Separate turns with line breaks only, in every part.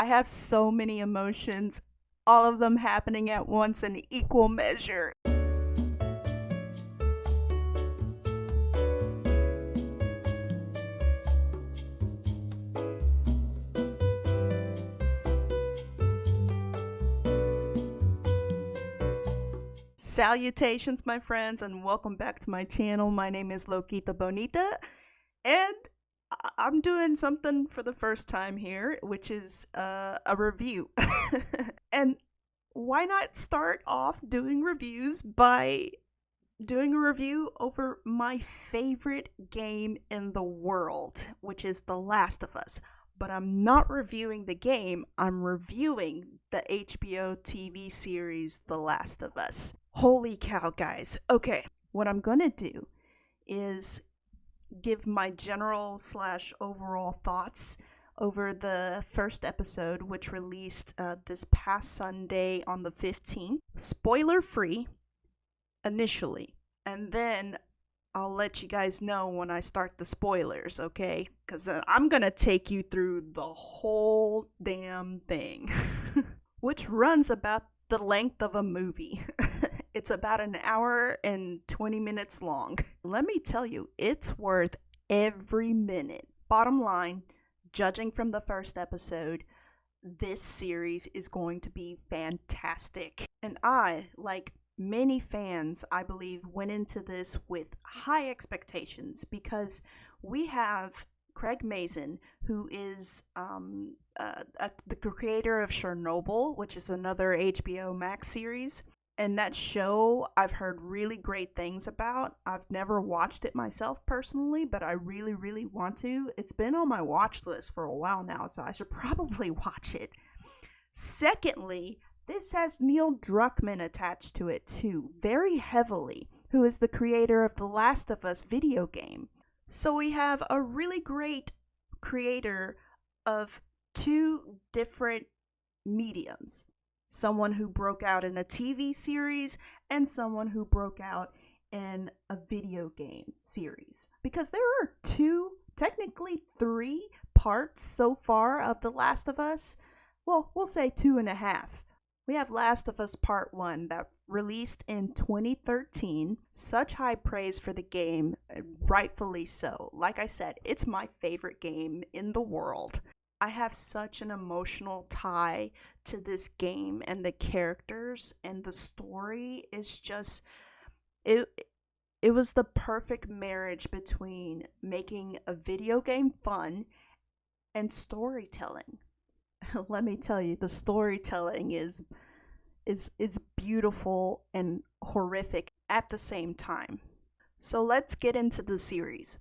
I have so many emotions, all of them happening at once in equal measure. Salutations, my friends, and welcome back to my channel. My name is Loquita Bonita, and I'm doing something for the first time here, which is a review. And why not start off doing reviews by doing a review over my favorite game in the world, which is The Last of Us. But I'm not reviewing the game, I'm reviewing the HBO TV series The Last of Us. Holy cow, guys. Okay, what I'm gonna do is give my general / overall thoughts over the first episode, which released this past Sunday on the 15th. Spoiler free initially, and then I'll let you guys know when I start the spoilers, okay? Because then I'm gonna take you through the whole damn thing, which runs about the length of a movie. It's about an hour and 20 minutes long. Let me tell you, it's worth every minute. Bottom line, judging from the first episode, this series is going to be fantastic. And I, like many fans, I believe, went into this with high expectations because we have Craig Mazin, who is the creator of Chernobyl, which is another HBO Max series. And that show I've heard really great things about. I've never watched it myself personally, but I really, really want to. It's been on my watch list for a while now, so I should probably watch it. Secondly, this has Neil Druckmann attached to it too, very heavily, who is the creator of The Last of Us video game. So we have a really great creator of two different mediums. Someone who broke out in a TV series and someone who broke out in a video game series. Because there are technically three parts so far of The Last of Us. Well, we'll say 2.5. We have Last of Us Part 1 that released in 2013. Such high praise for the game, rightfully so. Like I said, it's my favorite game in the world. I have such an emotional tie to this game, and the characters and the story is just it was the perfect marriage between making a video game fun and storytelling. Let me tell you, the storytelling is beautiful and horrific at the same time. So let's get into the series.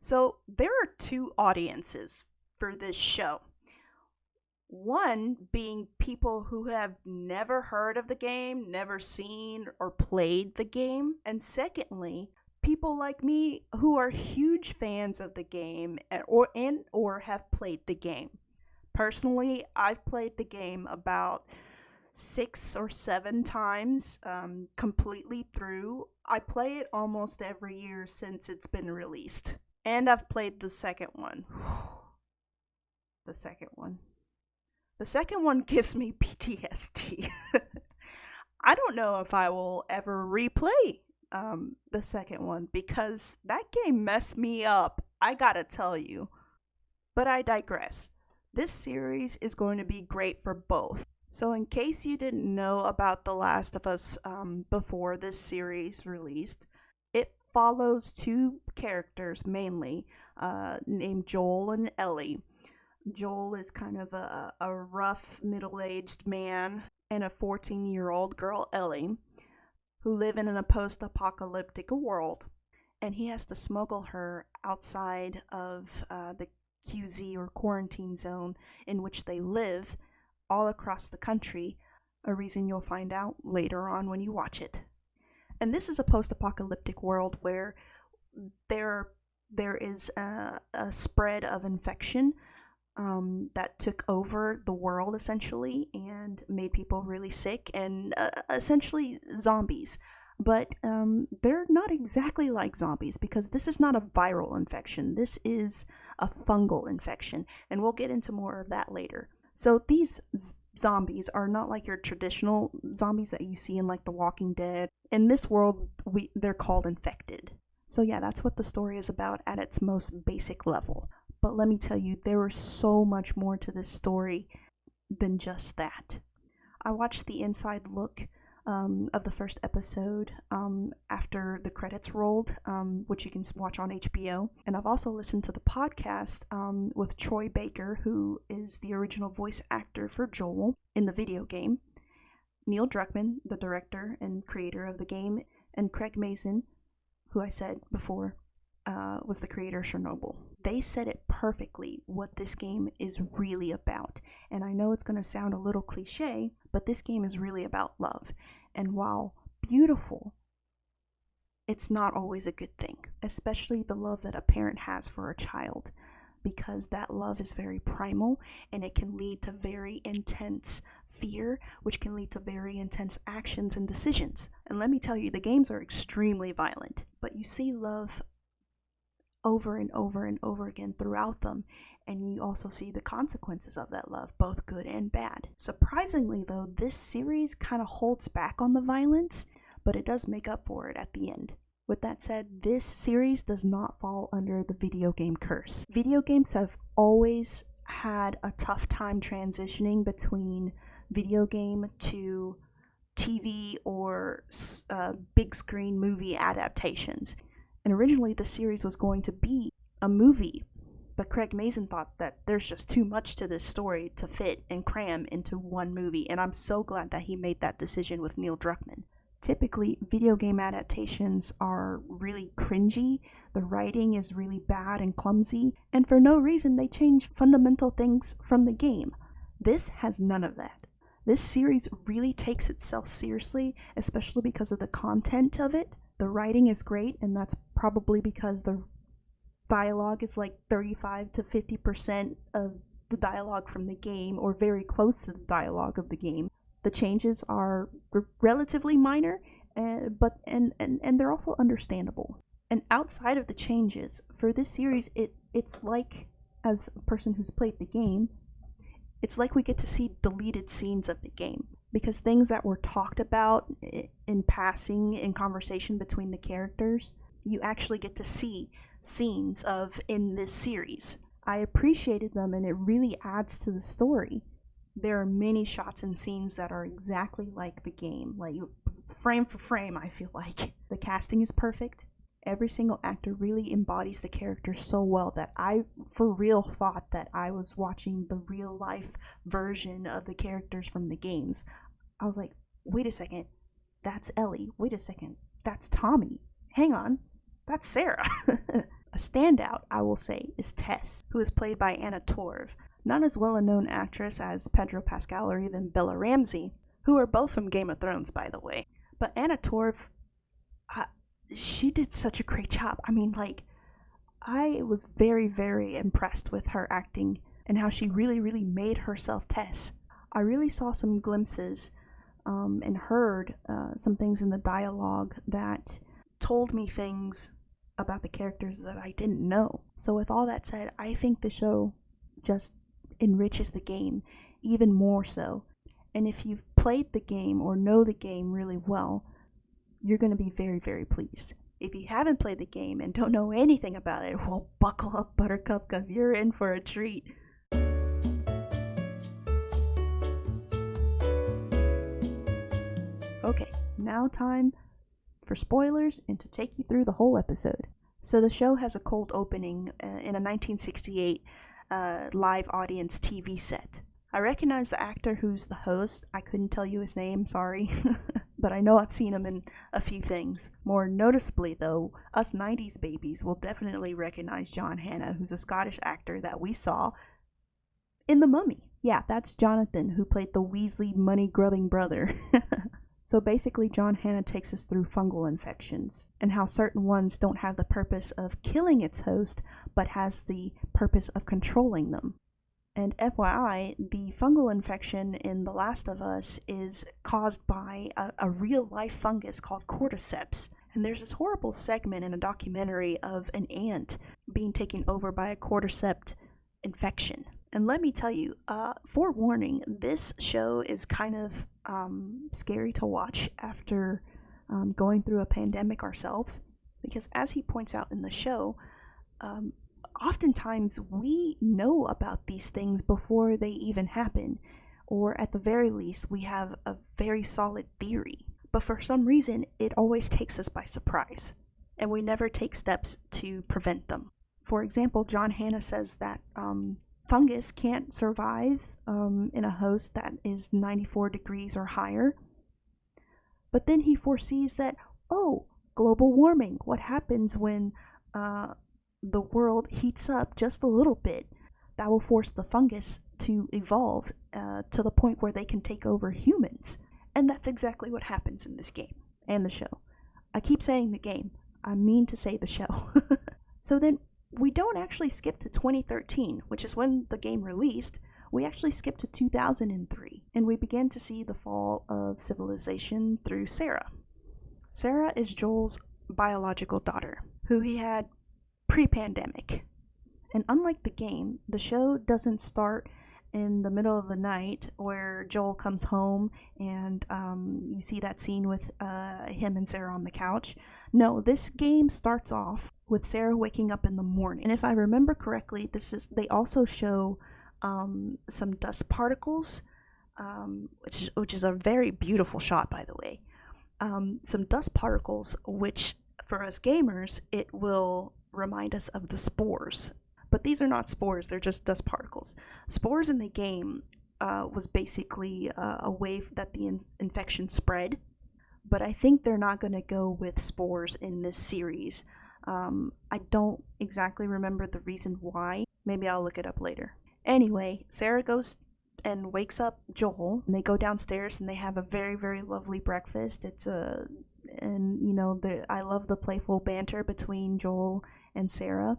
So there are two audiences for this show. One being people who have never heard of the game, never seen or played the game. And secondly, people like me who are huge fans of the game or have played the game. Personally, I've played the game about 6 or 7 times, completely through. I play it almost every year since it's been released. And I've played the second one. The second one gives me PTSD. I don't know if I will ever replay the second one because that game messed me up, I gotta tell you. But I digress. This series is going to be great for both. So in case you didn't know about The Last of Us before this series released, it follows two characters mainly, named Joel and Ellie. Joel is kind of a rough, middle-aged man, and a 14-year-old girl, Ellie, who live in a post-apocalyptic world. And he has to smuggle her outside of the QZ or quarantine zone in which they live all across the country, a reason you'll find out later on when you watch it. And this is a post-apocalyptic world where there is a spread of infection that took over the world essentially and made people really sick and essentially zombies. But they're not exactly like zombies because this is not a viral infection. This is a fungal infection, and we'll get into more of that later. So these zombies are not like your traditional zombies that you see in like The Walking Dead. In this world, they're called infected. So yeah, that's what the story is about at its most basic level. But let me tell you, there was so much more to this story than just that. I watched the inside look of the first episode after the credits rolled, which you can watch on HBO. And I've also listened to the podcast with Troy Baker, who is the original voice actor for Joel in the video game, Neil Druckmann, the director and creator of the game, and Craig Mazin, who I said before was the creator of Chernobyl. They said it perfectly what this game is really about. And I know it's going to sound a little cliche, but this game is really about love. And while beautiful, it's not always a good thing, especially the love that a parent has for a child, because that love is very primal and it can lead to very intense fear, which can lead to very intense actions and decisions. And let me tell you, the games are extremely violent, but you see love over and over and over again throughout them, and you also see the consequences of that love, both good and bad. Surprisingly though, this series kind of holds back on the violence, but it does make up for it at the end. With that said, this series does not fall under the video game curse. Video games have always had a tough time transitioning between video game to TV or big screen movie adaptations. And originally the series was going to be a movie, but Craig Mazin thought that there's just too much to this story to fit and cram into one movie, and I'm so glad that he made that decision with Neil Druckmann. Typically, video game adaptations are really cringy, the writing is really bad and clumsy, and for no reason they change fundamental things from the game. This has none of that. This series really takes itself seriously, especially because of the content of it. The writing is great, and that's probably because the dialogue is like 35 to 50% of the dialogue from the game, or very close to the dialogue of the game. The changes are relatively minor, but they're also understandable. And outside of the changes, for this series, it's like, as a person who's played the game, it's like we get to see deleted scenes of the game. Because things that were talked about in passing in conversation between the characters, you actually get to see scenes of in this series. I appreciated them, and it really adds to the story. There are many shots and scenes that are exactly like the game, like frame for frame. I feel like the casting is perfect. Every single actor really embodies the character so well that I for real thought that I was watching the real life version of the characters from the games. I was like, wait a second, that's Ellie. Wait a second, that's Tommy. Hang on, that's Sarah. A standout, I will say, is Tess, who is played by Anna Torv. Not as well a known actress as Pedro Pascal or even Bella Ramsey, who are both from Game of Thrones, by the way. But Anna Torv, she did such a great job. I mean, like, I was very, very impressed with her acting and how she really, really made herself Tess. I really saw some glimpses and heard some things in the dialogue that told me things about the characters that I didn't know. So with all that said, I think the show just enriches the game even more so. And if you've played the game or know the game really well, you're going to be very, very pleased. If you haven't played the game and don't know anything about it, well, buckle up, Buttercup, because you're in for a treat. Okay, now time for spoilers and to take you through the whole episode. So the show has a cold opening in a 1968 live audience TV set. I recognize the actor who's the host. I couldn't tell you his name, sorry. But I know I've seen him in a few things. More noticeably, though, us 90s babies will definitely recognize John Hannah, who's a Scottish actor that we saw in The Mummy. Yeah, that's Jonathan, who played the Weasley money-grubbing brother. So basically, John Hannah takes us through fungal infections and how certain ones don't have the purpose of killing its host, but has the purpose of controlling them. And FYI, the fungal infection in The Last of Us is caused by a real-life fungus called cordyceps. And there's this horrible segment in a documentary of an ant being taken over by a cordyceps infection. And let me tell you, forewarning, this show is kind of scary to watch after going through a pandemic ourselves. Because as he points out in the show, um, oftentimes we know about these things before they even happen, or at the very least, we have a very solid theory. But for some reason, it always takes us by surprise, and we never take steps to prevent them. For example, John Hanna says that fungus can't survive in a host that is 94 degrees or higher. But then he foresees that, oh, global warming, what happens when the world heats up just a little bit? That will force the fungus to evolve to the point where they can take over humans. And that's exactly what happens in this game and the show. I keep saying the game. I mean to say the show. So then we don't actually skip to 2013, which is when the game released. We actually skip to 2003, and we begin to see the fall of civilization through Sarah. Sarah is Joel's biological daughter, who he had pre-pandemic. And unlike the game, the show doesn't start in the middle of the night where Joel comes home and you see that scene with him and Sarah on the couch. No, this game starts off with Sarah waking up in the morning. And if I remember correctly, they also show some dust particles, which is a very beautiful shot, by the way. Some dust particles, which for us gamers, it will remind us of the spores. But these are not spores, they're just dust particles. Spores in the game was basically a way that the infection spread. But I think they're not going to go with spores in this series. I don't exactly remember the reason why. Maybe I'll look it up later. Anyway, Sarah goes and wakes up Joel, and they go downstairs and they have a very, very lovely breakfast. I love the playful banter between Joel and Sarah.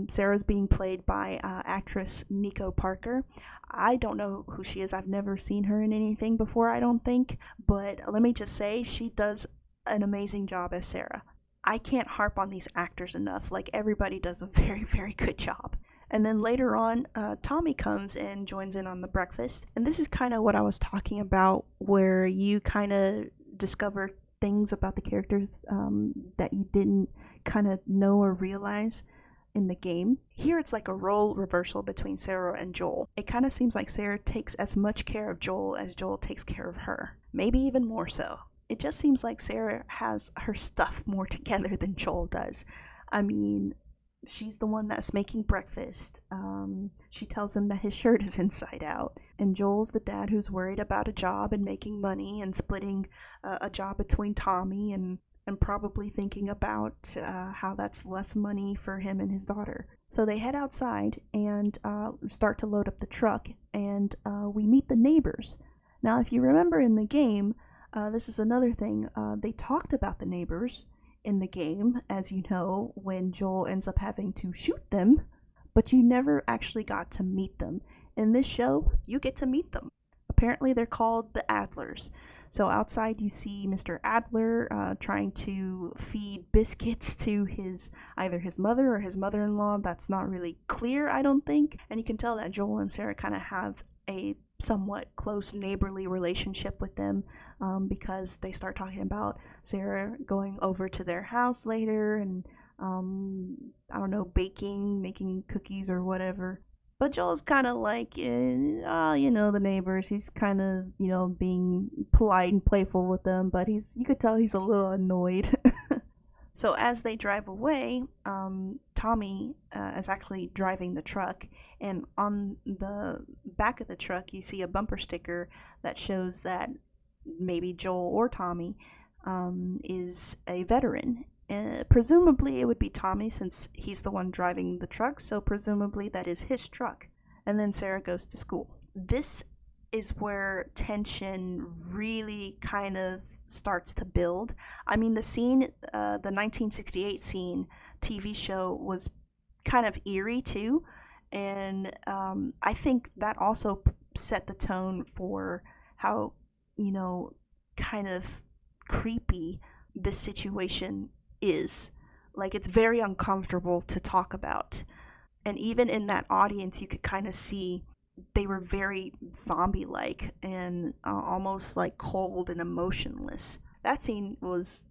Sarah's being played by actress Nico Parker. I don't know who she is. I've never seen her in anything before, I don't think. But let me just say, she does an amazing job as Sarah. I can't harp on these actors enough. Like, everybody does a very, very good job. And then later on, Tommy comes and joins in on the breakfast. And this is kind of what I was talking about, where you kind of discover things about the characters that you didn't kind of know or realize in the game. Here it's like a role reversal between Sarah and Joel. It kind of seems like Sarah takes as much care of Joel as Joel takes care of her. Maybe even more so. It just seems like Sarah has her stuff more together than Joel does. I mean, she's the one that's making breakfast. She tells him that his shirt is inside out. And Joel's the dad who's worried about a job and making money and splitting a job between Tommy and probably thinking about how that's less money for him and his daughter. So they head outside and start to load up the truck, and we meet the neighbors. Now, if you remember in the game, this is another thing. They talked about the neighbors in the game, as you know, when Joel ends up having to shoot them, but you never actually got to meet them. In this show, you get to meet them. Apparently, they're called the Adlers. So outside you see Mr. Adler trying to feed biscuits to either his mother or his mother-in-law. That's not really clear, I don't think. And you can tell that Joel and Sarah kind of have a somewhat close neighborly relationship with them because they start talking about Sarah going over to their house later and, baking, making cookies or whatever. But Joel's kind of like, the neighbors. He's kind of, being polite and playful with them, but you could tell he's a little annoyed. So as they drive away, Tommy is actually driving the truck, and on the back of the truck, you see a bumper sticker that shows that maybe Joel or Tommy is a veteran. Presumably it would be Tommy since he's the one driving the truck, so presumably that is his truck. And then Sarah goes to school. This is where tension really kind of starts to build. I mean, the scene, the 1968 scene TV show was kind of eerie too, and I think that also set the tone for how, kind of creepy this situation is. Like, it's very uncomfortable to talk about. And even in that audience, you could kind of see they were very zombie-like and almost like cold and emotionless. That scene was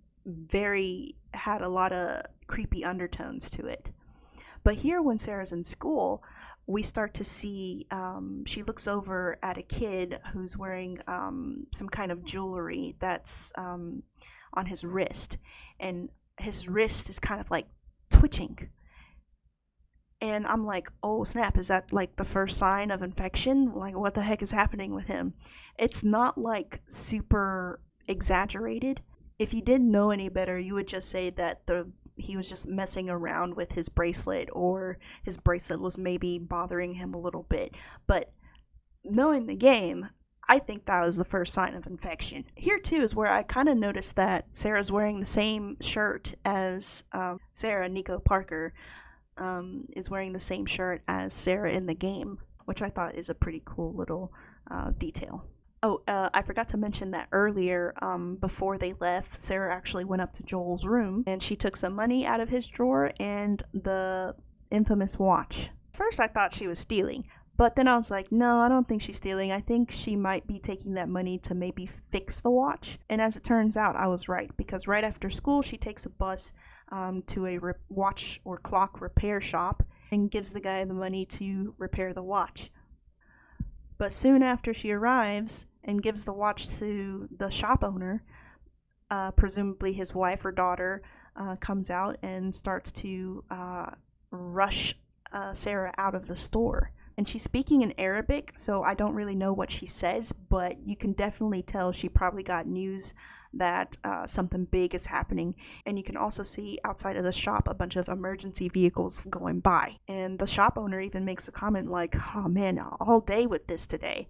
had a lot of creepy undertones to it. But here, when Sarah's in school, we start to see she looks over at a kid who's wearing some kind of jewelry that's on his wrist, and his wrist is kind of like twitching. And I'm like, oh snap, is that like the first sign of infection? Like, what the heck is happening with him? It's not like super exaggerated. If you didn't know any better, you would just say that he was just messing around with his bracelet, or his bracelet was maybe bothering him a little bit. But knowing the game, I think that was the first sign of infection. Here too is where I kind of noticed that Sarah's wearing the same shirt as Sarah. Nico Parker is wearing the same shirt as Sarah in the game, which I thought is a pretty cool little detail. Oh, I forgot to mention that earlier, before they left, Sarah actually went up to Joel's room and she took some money out of his drawer and the infamous watch. First, I thought she was stealing, but then I was like, no, I don't think she's stealing. I think she might be taking that money to maybe fix the watch. And as it turns out, I was right, because right after school, she takes a bus to a watch or clock repair shop and gives the guy the money to repair the watch. But soon after she arrives and gives the watch to the shop owner, presumably his wife or daughter, comes out and starts to rush Sarah out of the store. And she's speaking in Arabic, so I don't really know what she says, but you can definitely tell she probably got news that something big is happening. And you can also see outside of the shop a bunch of emergency vehicles going by. And the shop owner even makes a comment like, oh man, all day with this today.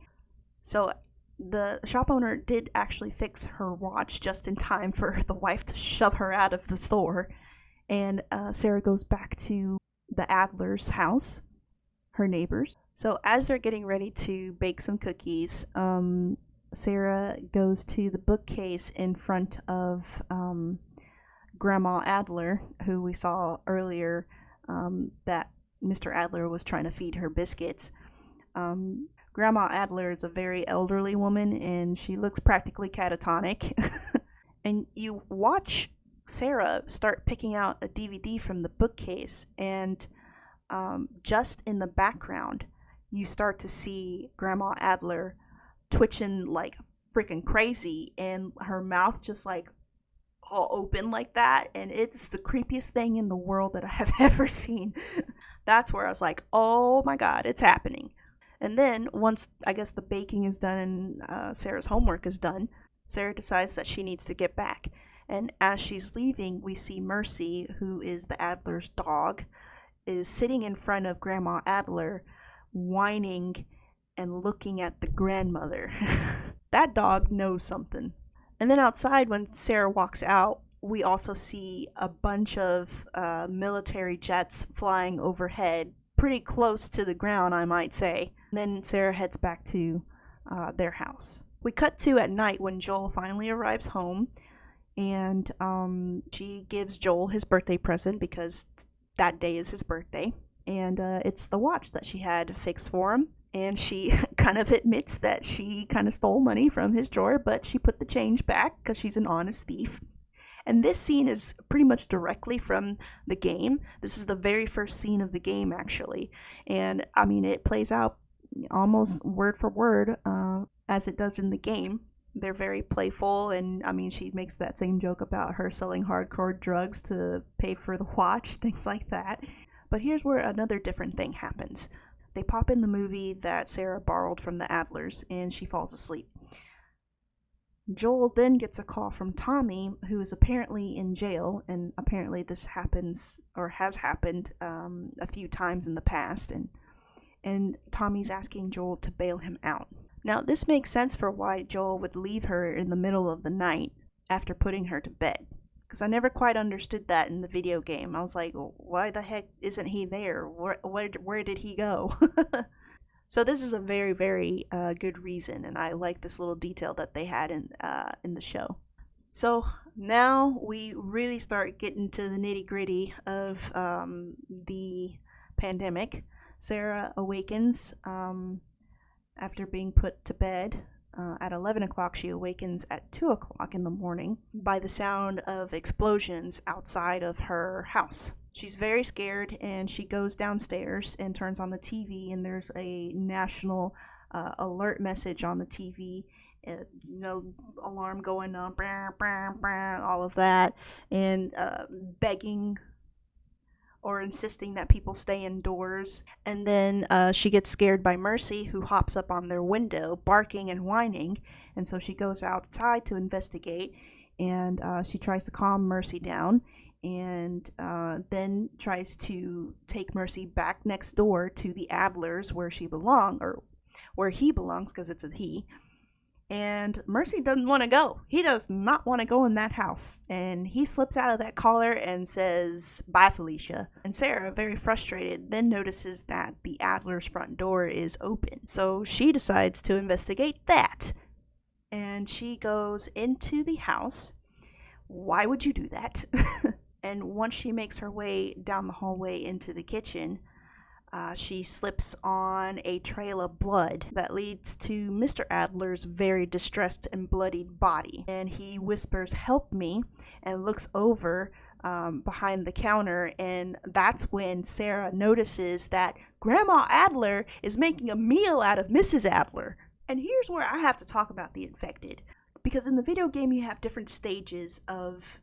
So the shop owner did actually fix her watch just in time for the wife to shove her out of the store. And Sarah goes back to the Adler's house, her neighbors. So as they're getting ready to bake some cookies, Sarah goes to the bookcase in front of Grandma Adler, who we saw earlier that Mr. Adler was trying to feed her biscuits. Grandma Adler is a very elderly woman, and she looks practically catatonic. And you watch Sarah start picking out a DVD from the bookcase, and just in the background, you start to see Grandma Adler twitching like freaking crazy, and her mouth just like all open like that, and it's the creepiest thing in the world that I have ever seen. That's where I was like, oh my god, it's happening. And then once I guess the baking is done and Sarah's homework is done, Sarah decides that she needs to get back. And as she's leaving, we see Mercy, who is the Adler's dog, is sitting in front of Grandma Adler, whining and looking at the grandmother. That dog knows something. And then outside, when Sarah walks out, we also see a bunch of military jets flying overhead, pretty close to the ground, I might say. And then Sarah heads back to their house. We cut to at night when Joel finally arrives home, and she gives Joel his birthday present because that day is his birthday. And it's the watch that she had fixed for him. And she kind of admits that she kind of stole money from his drawer, but she put the change back because she's an honest thief. And this scene is pretty much directly from the game. This is the very first scene of the game, actually. And, I mean, it plays out almost word for word as it does in the game. They're very playful, and, I mean, she makes that same joke about her selling hardcore drugs to pay for the watch, things like that. But here's where another different thing happens. They pop in the movie that Sarah borrowed from the Adlers, and she falls asleep. Joel then gets a call from Tommy, who is apparently in jail, and apparently this happens, or has happened, a few times in the past, and Tommy's asking Joel to bail him out. Now, this makes sense for why Joel would leave her in the middle of the night after putting her to bed. Because I never quite understood that in the video game. I was like, well, why the heck isn't he there? Where did he go? So this is a very, very good reason, and I like this little detail that they had in the show. So now we really start getting to the nitty-gritty of the pandemic, Sarah awakens after being put to bed. At 11 o'clock, she awakens at 2 o'clock in the morning by the sound of explosions outside of her house. She's very scared, and she goes downstairs and turns on the TV, and there's a national alert message on the TV. Alarm going on, all of that, and begging or insisting that people stay indoors. And then she gets scared by Mercy, who hops up on their window, barking and whining. And so she goes outside to investigate, and she tries to calm Mercy down, and then tries to take Mercy back next door to the Adlers, where he belongs, because it's a he. And Mercy doesn't want to go. He does not want to go in that house. And he slips out of that collar and says, "Bye, Felicia." And Sarah, very frustrated, then notices that the Adler's front door is open. So she decides to investigate that. And she goes into the house. Why would you do that? And once she makes her way down the hallway into the kitchen, she slips on a trail of blood that leads to Mr. Adler's very distressed and bloodied body. And he whispers, "Help me," and looks over behind the counter. And that's when Sarah notices that Grandma Adler is making a meal out of Mrs. Adler. And here's where I have to talk about the infected. Because in the video game, you have different stages of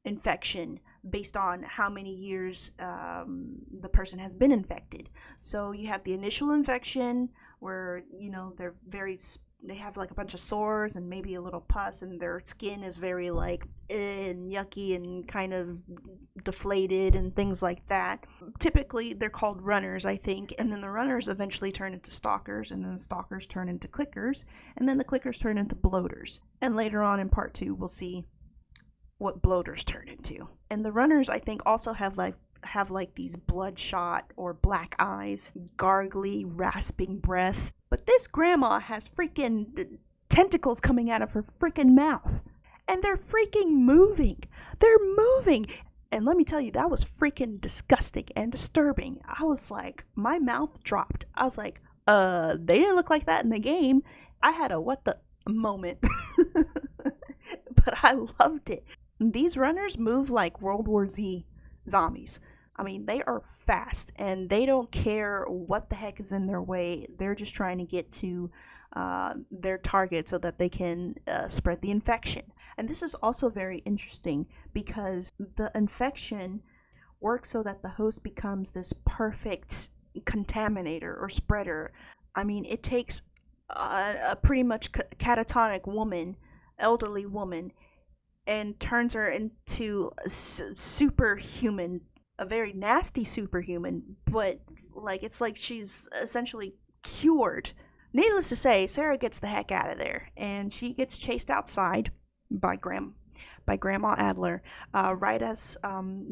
infection based on how many years the person has been infected. So you have the initial infection where, they have like a bunch of sores and maybe a little pus, and their skin is very and yucky and kind of deflated and things like that. Typically they're called runners, I think, and then the runners eventually turn into stalkers, and then the stalkers turn into clickers, and then the clickers turn into bloaters. And later on in part 2 we'll see what bloaters turn into. And the runners, I think, also have these bloodshot or black eyes, gargly, rasping breath. But this grandma has freaking tentacles coming out of her freaking mouth. And they're freaking moving. They're moving. And let me tell you, that was freaking disgusting and disturbing. I was like, my mouth dropped. I was like, they didn't look like that in the game. I had a what the moment. But I loved it. These runners move like World War Z zombies. I mean, they are fast, and they don't care what the heck is in their way. They're just trying to get to their target so that they can spread the infection. And this is also very interesting because the infection works so that the host becomes this perfect contaminator or spreader. I mean, it takes a pretty much catatonic woman, elderly woman, and turns her into a superhuman, a very nasty superhuman, but it's like she's essentially cured. Needless to say, Sarah gets the heck out of there, and she gets chased outside by Grandma Adler, right as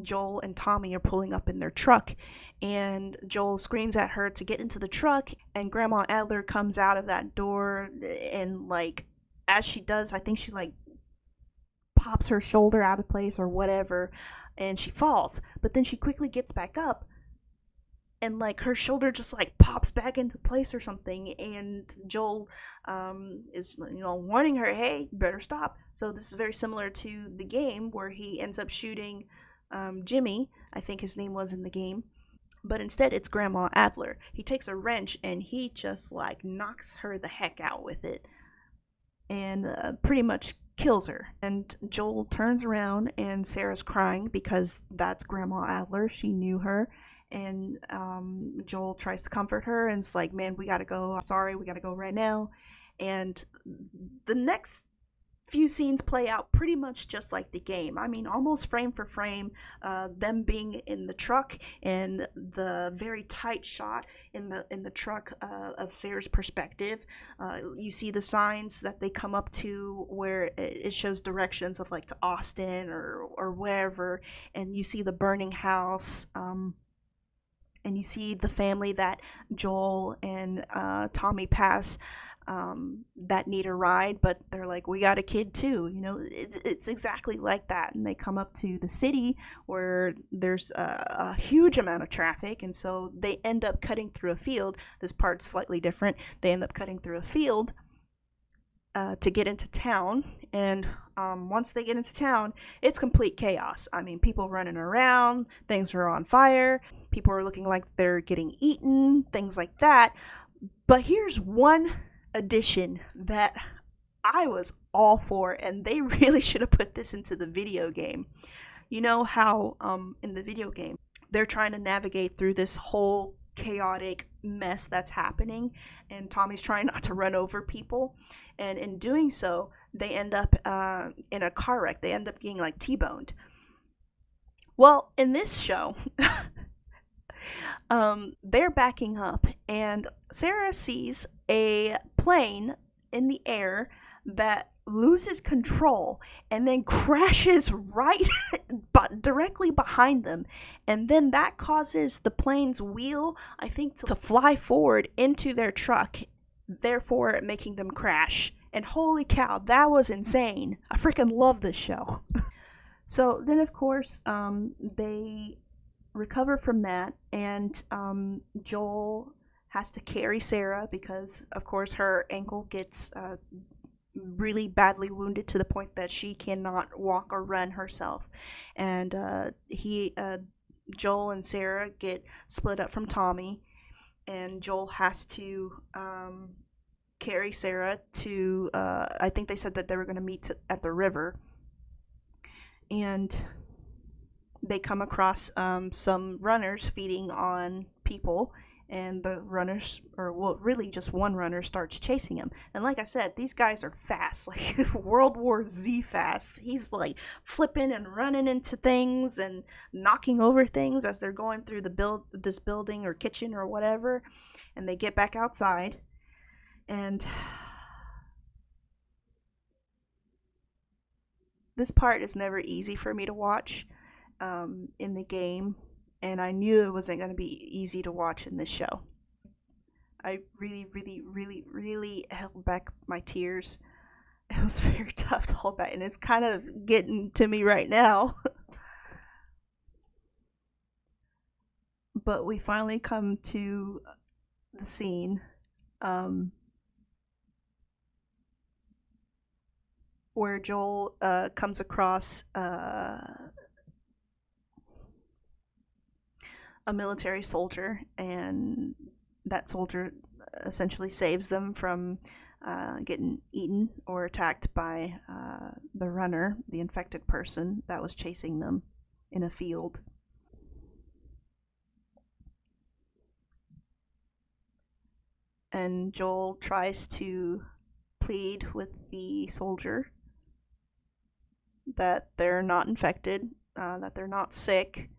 Joel and Tommy are pulling up in their truck, and Joel screams at her to get into the truck, and Grandma Adler comes out of that door, and as she does, I think she pops her shoulder out of place or whatever, and she falls. But then she quickly gets back up, and her shoulder just pops back into place or something, and Joel is warning her, "Hey, you better stop." So this is very similar to the game where he ends up shooting Jimmy, I think his name was in the game, but instead it's Grandma Adler. He takes a wrench and he just knocks her the heck out with it, and pretty much kills her. And Joel turns around, and Sarah's crying because that's Grandma Adler. She knew her. And Joel tries to comfort her, and it's like, "Man, we gotta go. I'm sorry, we gotta go right now." And the next few scenes play out pretty much just like the game. I mean, almost frame for frame, them being in the truck, and the very tight shot in the truck of Sarah's perspective. You see the signs that they come up to where it shows directions of to Austin or wherever, and you see the burning house. And you see the family that Joel and Tommy pass that need a ride, but they're like, we got a kid too. It's exactly like that. And they come up to the city where there's a huge amount of traffic, and so they end up cutting through a field. This part's slightly different. They end up cutting through a field to get into town, and once they get into town, it's complete chaos. I mean, people running around, things are on fire, people are looking like they're getting eaten, things like that. But here's one addition that I was all for, and they really should have put this into the video game. You know how in the video game they're trying to navigate through this whole chaotic mess that's happening, and Tommy's trying not to run over people, and in doing so they end up in a car wreck. They end up getting like T-boned. Well, in this show they're backing up, and Sarah sees a plane in the air that loses control and then crashes right but directly behind them, and then that causes the plane's wheel, I think, to fly forward into their truck, therefore making them crash. And holy cow, that was insane. I freaking love this show. So then of course they recover from that, and Joel has to carry Sarah because of course her ankle gets really badly wounded to the point that she cannot walk or run herself, and Joel and Sarah get split up from Tommy, and Joel has to carry Sarah to I think they said that they were going to meet at the river, and they come across some runners feeding on people, and the runners, or well, really just one runner, starts chasing him. And like I said, these guys are fast, like World War Z fast. He's like flipping and running into things and knocking over things as they're going through this building or kitchen or whatever, and they get back outside, and this part is never easy for me to watch in the game, and I knew it wasn't going to be easy to watch in this show. I really, really, really, really held back my tears. It was very tough to hold back, and it's kind of getting to me right now. But we finally come to the scene where Joel comes across a military soldier, and that soldier essentially saves them from getting eaten or attacked by the runner, the infected person that was chasing them in a field. And Joel tries to plead with the soldier that they're not infected, that they're not sick,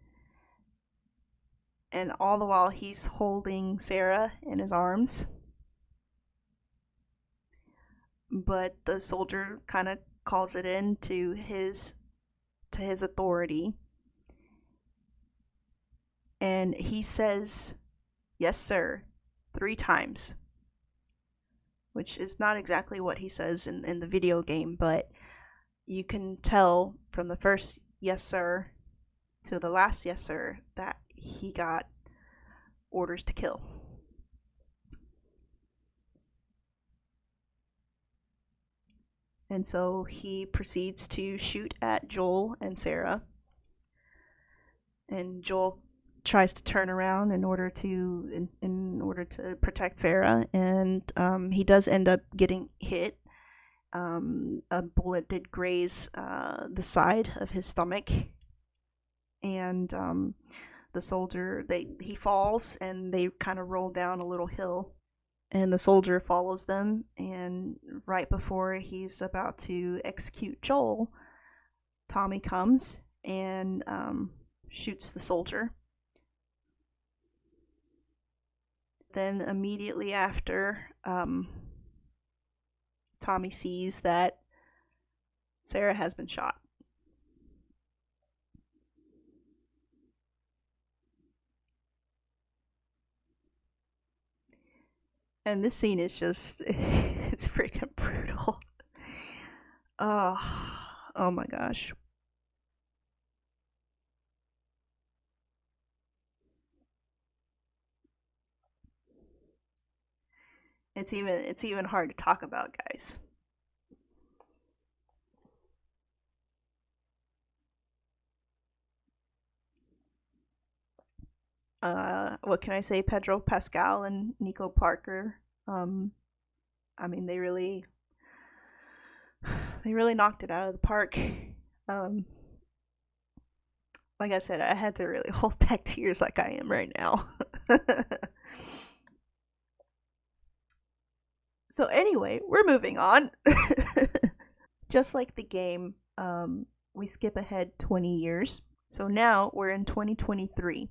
and all the while he's holding Sarah in his arms. But the soldier kind of calls it in to his authority, and he says, "Yes, sir," 3 times, which is not exactly what he says in the video game, but you can tell from the first "yes, sir" to the last "yes, sir" that he got orders to kill. And so he proceeds to shoot at Joel and Sarah, and Joel tries to turn around in order to protect Sarah, and he does end up getting hit. A bullet did graze the side of his stomach, and the soldier, he falls, and they kind of roll down a little hill, and the soldier follows them, and right before he's about to execute Joel, Tommy comes and shoots the soldier. Then immediately after, Tommy sees that Sarah has been shot. And this scene is just It's freaking brutal. Oh, oh my gosh. It's even hard to talk about, guys. What can I say? Pedro Pascal and Nico Parker. Um, I mean, they really knocked it out of the park. Um, like I said, I had to really hold back tears like I am right now. So anyway, we're moving on. Just like the game, we skip ahead 20 years. So now we're in 2023,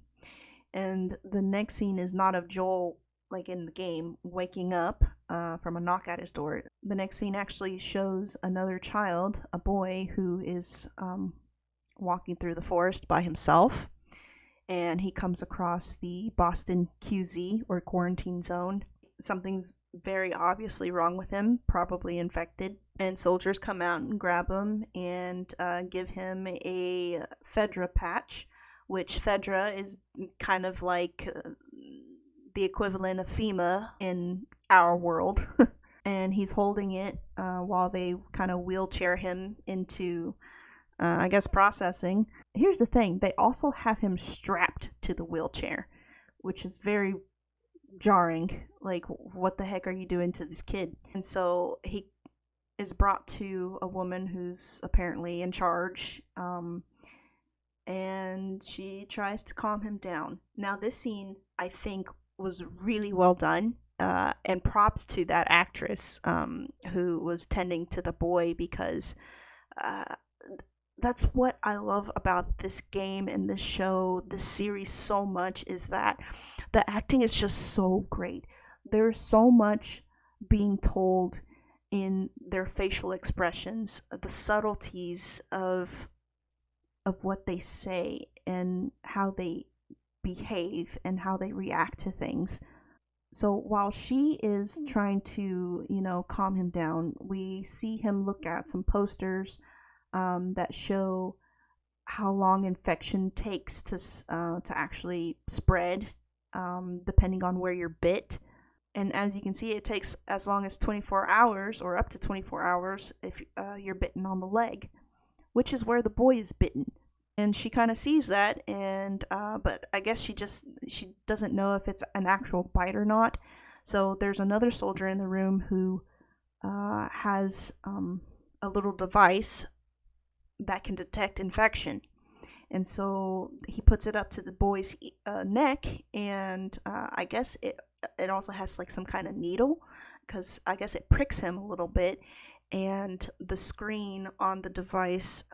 and the next scene is not of Joel, like in the game, waking up from a knock at his door. The next scene actually shows another child, a boy, who is walking through the forest by himself, and he comes across the Boston QZ, or quarantine zone. Something's very obviously wrong with him, probably infected. And soldiers come out and grab him and give him a Fedra patch, which Fedra is kind of like the equivalent of FEMA in our world. And he's holding it while they kind of wheelchair him into, I guess, processing. Here's the thing, they also have him strapped to the wheelchair, which is very jarring. Like, what the heck are you doing to this kid? And so he is brought to a woman who's apparently in charge, and she tries to calm him down. Now, this scene, I think, was really well done, and props to that actress who was tending to the boy, because that's what I love about this game and this show, this series so much, is that the acting is just so great. There's so much being told in their facial expressions, the subtleties of what they say and how they behave and how they react to things. So while she is trying to, calm him down, we see him look at some posters that show how long infection takes to actually spread, depending on where you're bit. And as you can see, it takes as long as 24 hours or up to 24 hours if you're bitten on the leg, which is where the boy is bitten. And she kind of sees that, and but I guess she doesn't know if it's an actual bite or not. So there's another soldier in the room who has a little device that can detect infection. And so he puts it up to the boy's neck, and I guess it also has like some kind of needle, because I guess it pricks him a little bit, and the screen on the device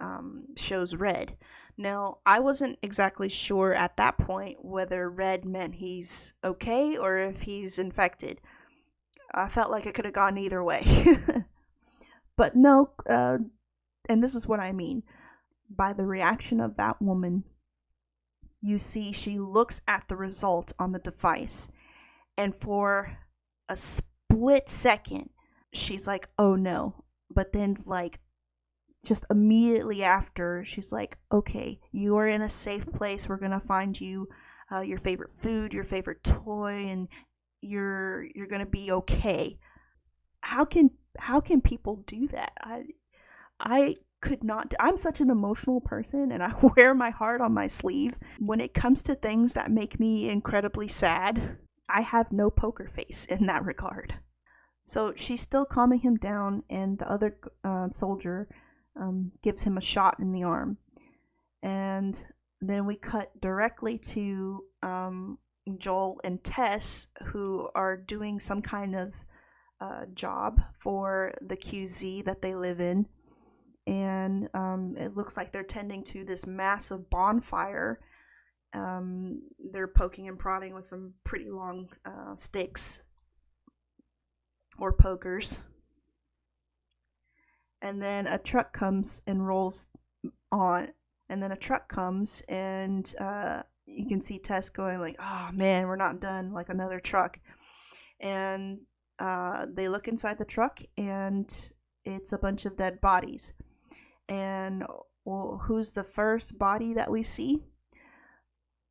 shows red. Now, I wasn't exactly sure at that point whether red meant he's okay or if he's infected. I felt like it could have gone either way. But no, and this is what I mean. By the reaction of that woman, you see she looks at the result on the device, and for a split second, she's like, oh no. But then, like, just immediately after, she's like, okay, you are in a safe place. We're gonna find you your favorite food, your favorite toy, and you're gonna be okay. How can people do that? I could not. I'm such an emotional person, and I wear my heart on my sleeve. When it comes to things that make me incredibly sad, I have no poker face in that regard. So she's still calming him down, and the other soldier gives him a shot in the arm. And then we cut directly to Joel and Tess, who are doing some kind of job for the QZ that they live in. And it looks like they're tending to this massive bonfire. They're poking and prodding with some pretty long sticks or pokers. And then a truck comes and rolls on. And then a truck comes, and you can see Tess going like, oh man, we're not done, like another truck. And they look inside the truck, and it's a bunch of dead bodies. And well, who's the first body that we see?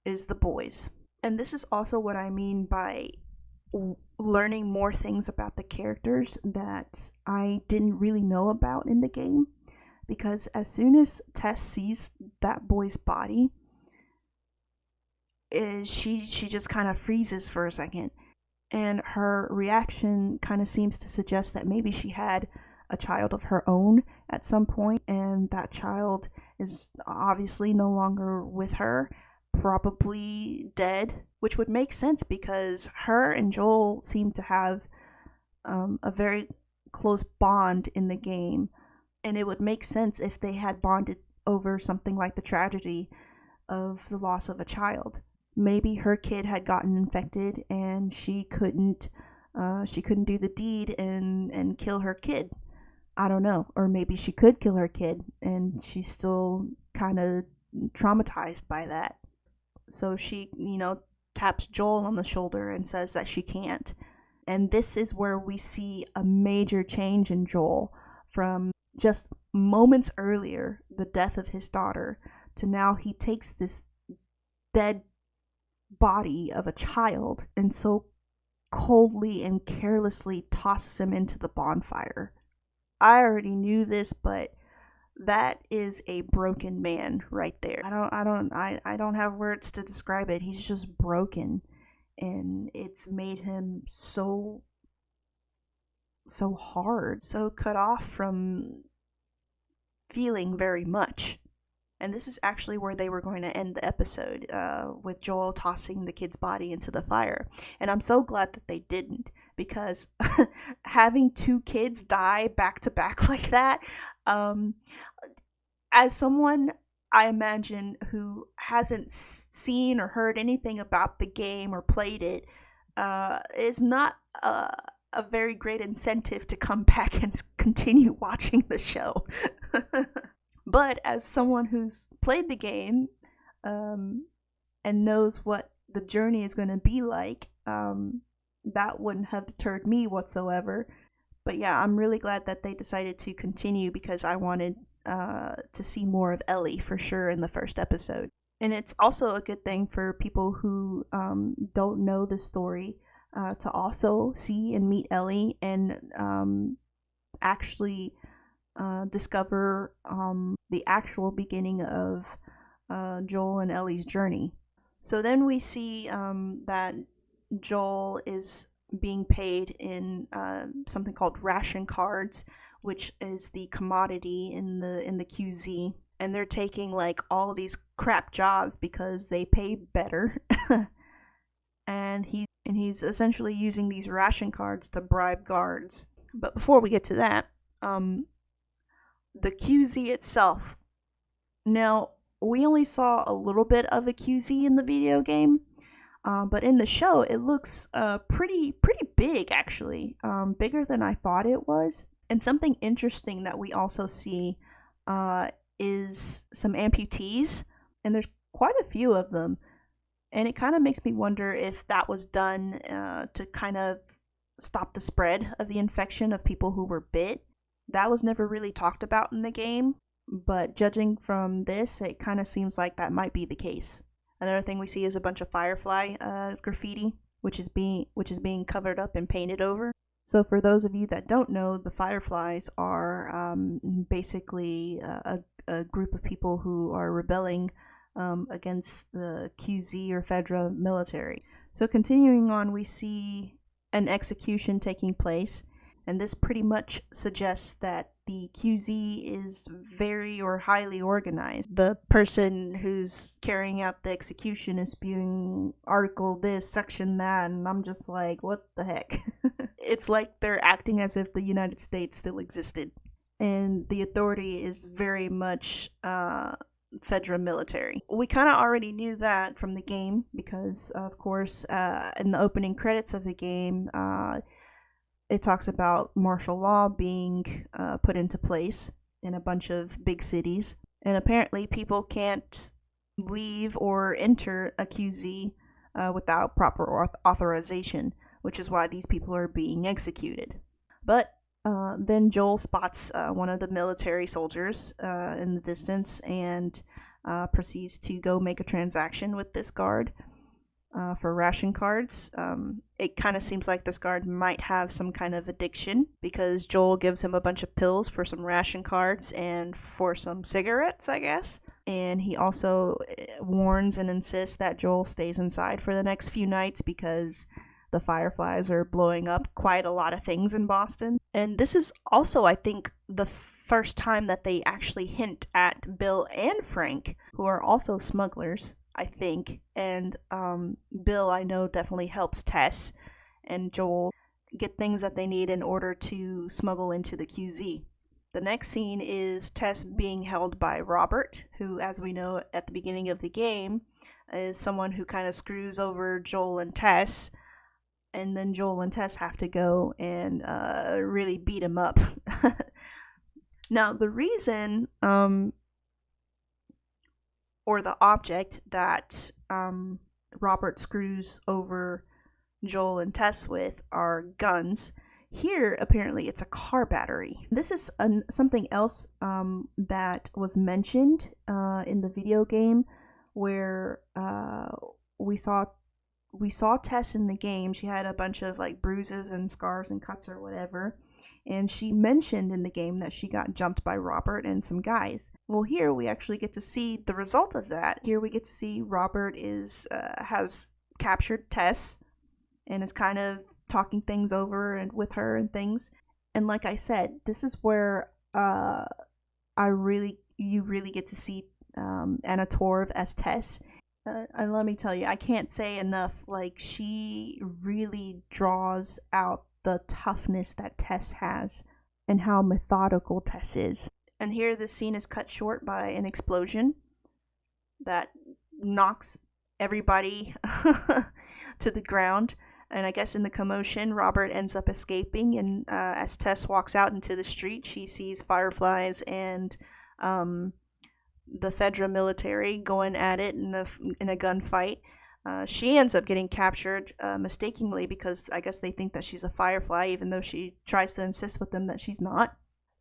Is the boys. And this is also what I mean by learning more things about the characters that I didn't really know about in the game. Because as soon as Tess sees that boy's body, she just kind of freezes for a second. And her reaction kind of seems to suggest that maybe she had a child of her own at some point, and that child is obviously no longer with her, probably dead, which would make sense because her and Joel seem to have a very close bond in the game, and it would make sense if they had bonded over something like the tragedy of the loss of a child. Maybe her kid had gotten infected and she couldn't do the deed and kill her kid. I don't know. Or maybe she could kill her kid and she's still kind of traumatized by that. So she, taps Joel on the shoulder and says that she can't. And this is where we see a major change in Joel from just moments earlier, the death of his daughter, to now he takes this dead body of a child and so coldly and carelessly tosses him into the bonfire. I already knew this, but that is a broken man right there. I don't have words to describe it. He's just broken, and it's made him so hard, so cut off from feeling very much. And this is actually where they were going to end the episode, with Joel tossing the kid's body into the fire. And I'm so glad that they didn't, because having two kids die back to back like that, as someone, I imagine, who hasn't seen or heard anything about the game or played it, is not a very great incentive to come back and continue watching the show. But as someone who's played the game, and knows what the journey is going to be like, that wouldn't have deterred me whatsoever. But yeah, I'm really glad that they decided to continue, because I wanted to see more of Ellie for sure in the first episode. And it's also a good thing for people who don't know the story to also see and meet Ellie and actually discover the actual beginning of Joel and Ellie's journey. So then we see that Joel is being paid in something called ration cards, which is the commodity in the QZ, and they're taking like all these crap jobs because they pay better. and he's essentially using these ration cards to bribe guards. But before we get to that, the QZ itself. Now, we only saw a little bit of a QZ in the video game, but in the show, it looks pretty big, actually. Bigger than I thought it was. And something interesting that we also see is some amputees, and there's quite a few of them. And it kind of makes me wonder if that was done to kind of stop the spread of the infection of people who were bit. That was never really talked about in the game, but judging from this, it kind of seems like that might be the case. Another thing we see is a bunch of Firefly graffiti, which is being covered up and painted over. So for those of you that don't know, the Fireflies are basically a group of people who are rebelling against the QZ or Fedra military. So continuing on, we see an execution taking place. And this pretty much suggests that the QZ is very or highly organized. The person who's carrying out the execution is spewing article this, section that, and I'm just like, what the heck? It's like they're acting as if the United States still existed. And the authority is very much Fedra military. We kind of already knew that from the game because, of course, in the opening credits of the game, it talks about martial law being put into place in a bunch of big cities. And apparently people can't leave or enter a QZ without proper authorization, which is why these people are being executed. But then Joel spots one of the military soldiers in the distance and proceeds to go make a transaction with this guard for ration cards. It kind of seems like this guard might have some kind of addiction because Joel gives him a bunch of pills for some ration cards and for some cigarettes, I guess. And he also warns and insists that Joel stays inside for the next few nights because the Fireflies are blowing up quite a lot of things in Boston. And this is also, I think, the first time that they actually hint at Bill and Frank, who are also smugglers, I think. And Bill, I know, definitely helps Tess and Joel get things that they need in order to smuggle into the QZ. The next scene is Tess being held by Robert, who, as we know at the beginning of the game, is someone who kind of screws over Joel and Tess. And then Joel and Tess have to go and really beat him up. Now, the reason, or the object that Robert screws over Joel and Tess with are guns. Here, apparently, it's a car battery. This is something else that was mentioned in the video game, where we saw Tess in the game. She had a bunch of like bruises and scars and cuts or whatever, and she mentioned in the game that she got jumped by Robert and some guys. Well, here we actually get to see the result of that. Here we get to see Robert has captured Tess and is kind of talking things over and with her and things. And like I said, this is where you really get to see Anna Torv as Tess. And let me tell you, I can't say enough, like, she really draws out the toughness that Tess has and how methodical Tess is. And here this scene is cut short by an explosion that knocks everybody to the ground. And I guess in the commotion, Robert ends up escaping, and as Tess walks out into the street, she sees Fireflies and the Fedra military going at it in a gunfight. She ends up getting captured mistakenly because I guess they think that she's a Firefly, even though she tries to insist with them that she's not.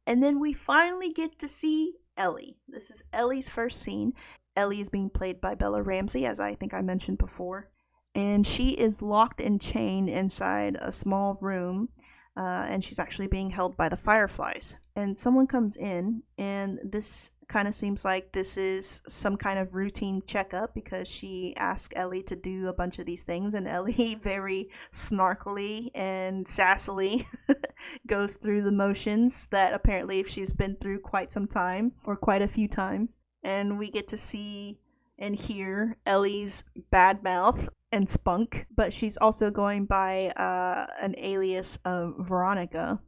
And then we finally get to see Ellie. This is Ellie's first scene. Ellie is being played by Bella Ramsey, as I think I mentioned before. And she is locked and chained inside a small room, and she's actually being held by the Fireflies. And someone comes in, and this kind of seems like this is some kind of routine checkup because she asks Ellie to do a bunch of these things, and Ellie very snarkily and sassily goes through the motions that apparently she's been through quite some time, or quite a few times. And we get to see and hear Ellie's bad mouth and spunk, but she's also going by an alias of Veronica.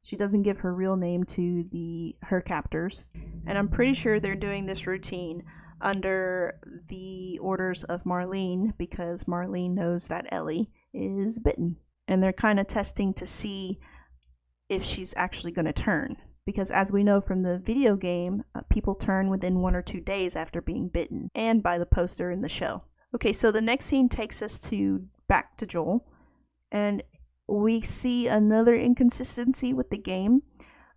She doesn't give her real name to her captors, and I'm pretty sure they're doing this routine under the orders of Marlene because Marlene knows that Ellie is bitten, and they're kind of testing to see if she's actually going to turn. Because as we know from the video game, people turn within 1 or 2 days after being bitten, and by the poster in the show. Okay, so the next scene takes us back to Joel, and we see another inconsistency with the game.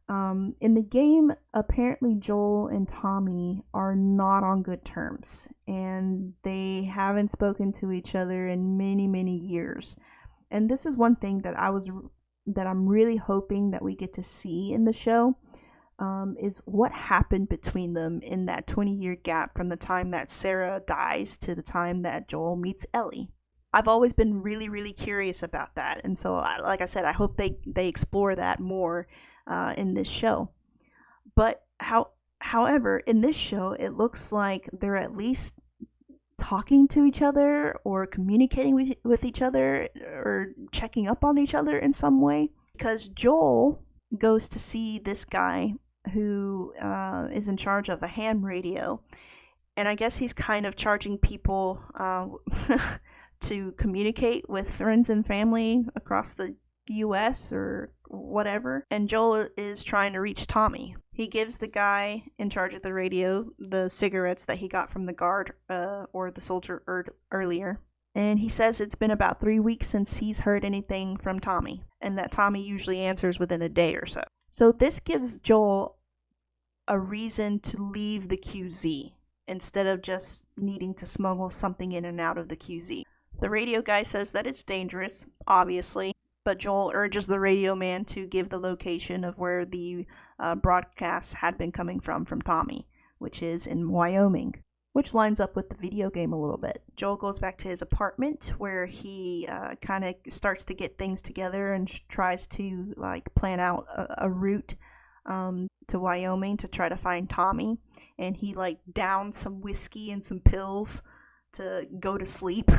In the game, apparently Joel and Tommy are not on good terms, and they haven't spoken to each other in many, many years. And this is one thing that I'm really hoping that we get to see in the show, is what happened between them in that 20-year gap from the time that Sarah dies to the time that Joel meets Ellie. I've always been really, really curious about that, and so, like I said, I hope they explore that more in this show. But however, in this show, it looks like they're at least talking to each other or communicating with each other or checking up on each other in some way, because Joel goes to see this guy who is in charge of a ham radio, and I guess he's kind of charging people to communicate with friends and family across the US or whatever, and Joel is trying to reach Tommy. He gives the guy in charge of the radio the cigarettes that he got from the guard or the soldier earlier, And he says it's been about 3 weeks since he's heard anything from Tommy, and that Tommy usually answers within a day or so. So this gives Joel a reason to leave the QZ instead of just needing to smuggle something in and out of the QZ. The radio guy says that it's dangerous, obviously, but Joel urges the radio man to give the location of where the broadcasts had been coming from Tommy, which is in Wyoming, which lines up with the video game a little bit. Joel goes back to his apartment where he kind of starts to get things together and tries to plan out a route to Wyoming to try to find Tommy. And he downs some whiskey and some pills to go to sleep,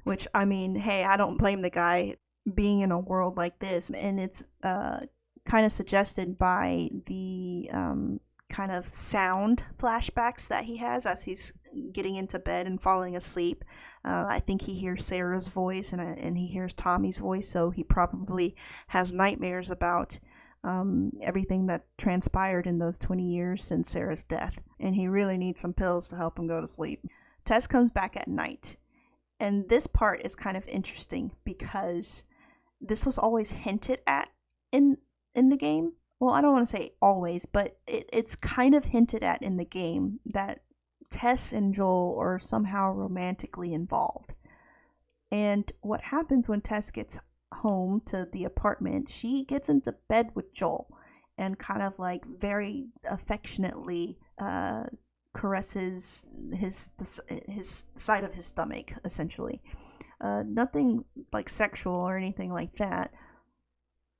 which, I mean, hey, I don't blame the guy being in a world like this. And it's kind of suggested by the kind of sound flashbacks that he has as he's getting into bed and falling asleep. I think he hears Sarah's voice and he hears Tommy's voice, so he probably has nightmares about everything that transpired in those 20 years since Sarah's death, and he really needs some pills to help him go to sleep. Tess comes back at night, and this part is kind of interesting because this was always hinted at in the game. Well, I don't want to say always, but it's kind of hinted at in the game that Tess and Joel are somehow romantically involved. And what happens when Tess gets home to the apartment, she gets into bed with Joel and kind of very affectionately caresses his side of his stomach, essentially. Nothing sexual or anything like that.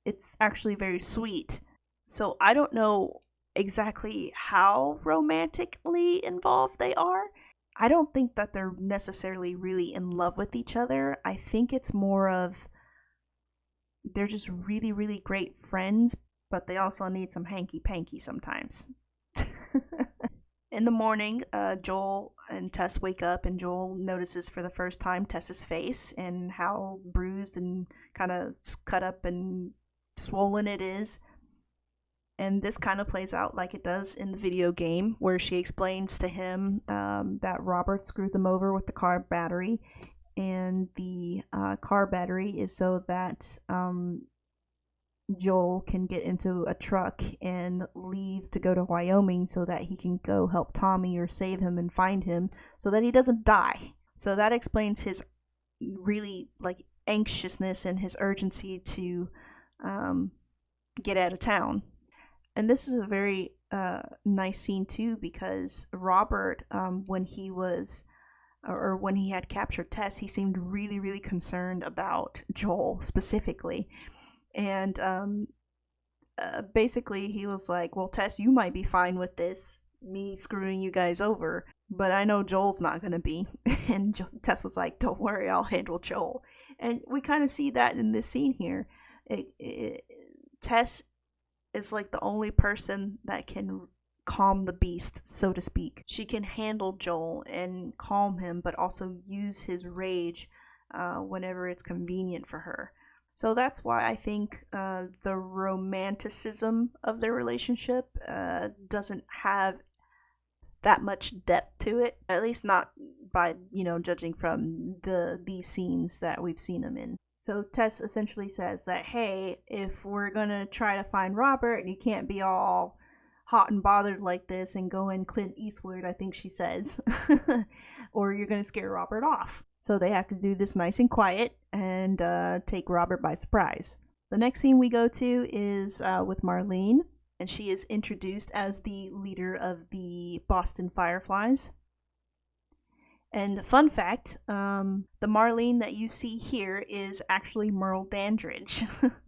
It's actually very sweet. So I don't know exactly how romantically involved they are. I don't think that they're necessarily really in love with each other. I think it's more of they're just really, really great friends, but they also need some hanky-panky sometimes. In the morning, Joel and Tess wake up, and Joel notices for the first time Tess's face and how bruised and kind of cut up and swollen it is. And this kind of plays out like it does in the video game, where she explains to him that Robert screwed them over with the car battery, and the car battery is so that Joel can get into a truck and leave to go to Wyoming so that he can go help Tommy or save him and find him so that he doesn't die. So that explains his really anxiousness and his urgency to get out of town. And this is a very nice scene too, because Robert, when he had captured Tess, he seemed really, really concerned about Joel specifically. And basically he was like, well, Tess, you might be fine with this, me screwing you guys over, but I know Joel's not going to be. And Tess was like, don't worry, I'll handle Joel. And we kind of see that in this scene here. Tess is the only person that can calm the beast, so to speak. She can handle Joel and calm him, but also use his rage whenever it's convenient for her. So that's why I think the romanticism of their relationship doesn't have that much depth to it, at least not by, judging from these scenes that we've seen them in. So Tess essentially says that, hey, if we're gonna try to find Robert, you can't be all hot and bothered like this and go in Clint Eastwood, I think she says, or you're gonna scare Robert off. So they have to do this nice and quiet and take Robert by surprise. The next scene we go to is with Marlene, and she is introduced as the leader of the Boston Fireflies. And fun fact, the Marlene that you see here is actually Merle Dandridge.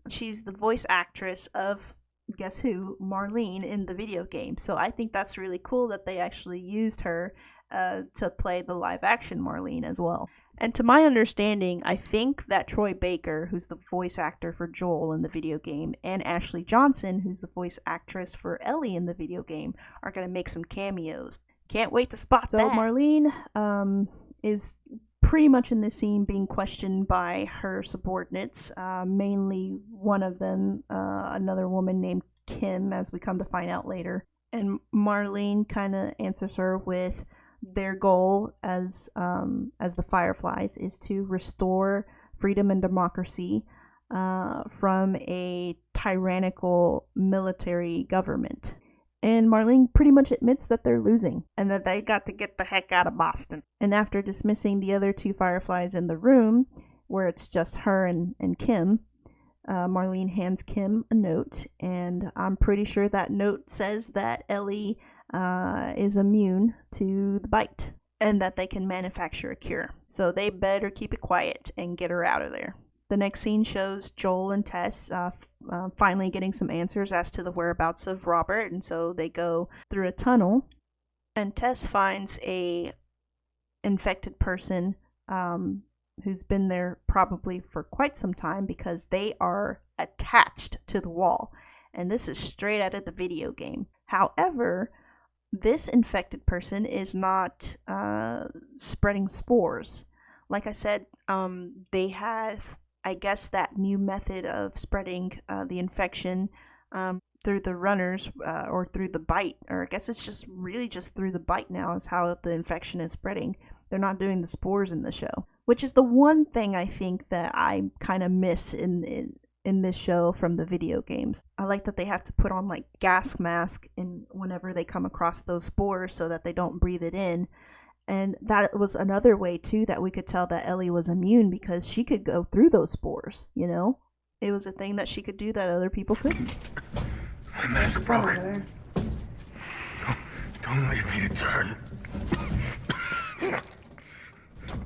She's the voice actress of, guess who, Marlene in the video game. So I think that's really cool that they actually used her to play the live action Marlene as well. And to my understanding, I think that Troy Baker, who's the voice actor for Joel in the video game, and Ashley Johnson, who's the voice actress for Ellie in the video game, are going to make some cameos. Can't wait to spot that. So Marlene is pretty much in this scene being questioned by her subordinates, mainly one of them, another woman named Kim, as we come to find out later. And Marlene kind of answers her with, Their goal as the Fireflies is to restore freedom and democracy from a tyrannical military government. And Marlene pretty much admits that they're losing and that they got to get the heck out of Boston. And after dismissing the other two Fireflies in the room, where it's just her and Kim, Marlene hands Kim a note, and I'm pretty sure that note says that Ellie is immune to the bite and that they can manufacture a cure. So they better keep it quiet and get her out of there. The next scene shows Joel and Tess finally getting some answers as to the whereabouts of Robert, and so they go through a tunnel, and Tess finds a infected person who's been there probably for quite some time because they are attached to the wall, and this is straight out of the video game. However, this infected person is not spreading spores. Like I said, they have, I guess, that new method of spreading the infection through the runners or through the bite, or I guess it's just really just through the bite now is how the infection is spreading. They're not doing the spores in the show, which is the one thing I think that I kind of miss in this show from the video games. I like that they have to put on like gas mask whenever they come across those spores so that they don't breathe it in. And that was another way too that we could tell that Ellie was immune, because she could go through those spores, you know? It was a thing that she could do that other people couldn't.
My mask broke. Don't leave me to turn.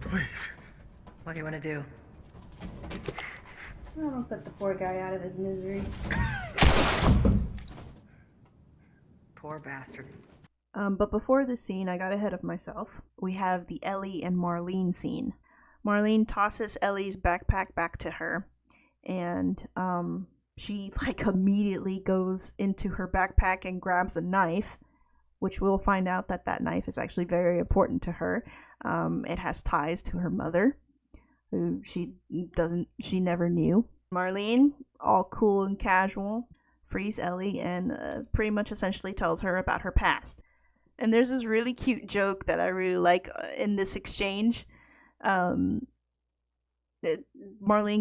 Please.
What do you want to do?
I don't put the poor guy out of his misery.
Poor bastard.
But before this scene, I got ahead of myself. We have the Ellie and Marlene scene. Marlene tosses Ellie's backpack back to her, and she like immediately goes into her backpack and grabs a knife, which we'll find out that knife is actually very important to her. It has ties to her mother, who she never knew. Marlene, all cool and casual, frees Ellie and pretty much essentially tells her about her past. And there's this really cute joke that I really like in this exchange. Marlene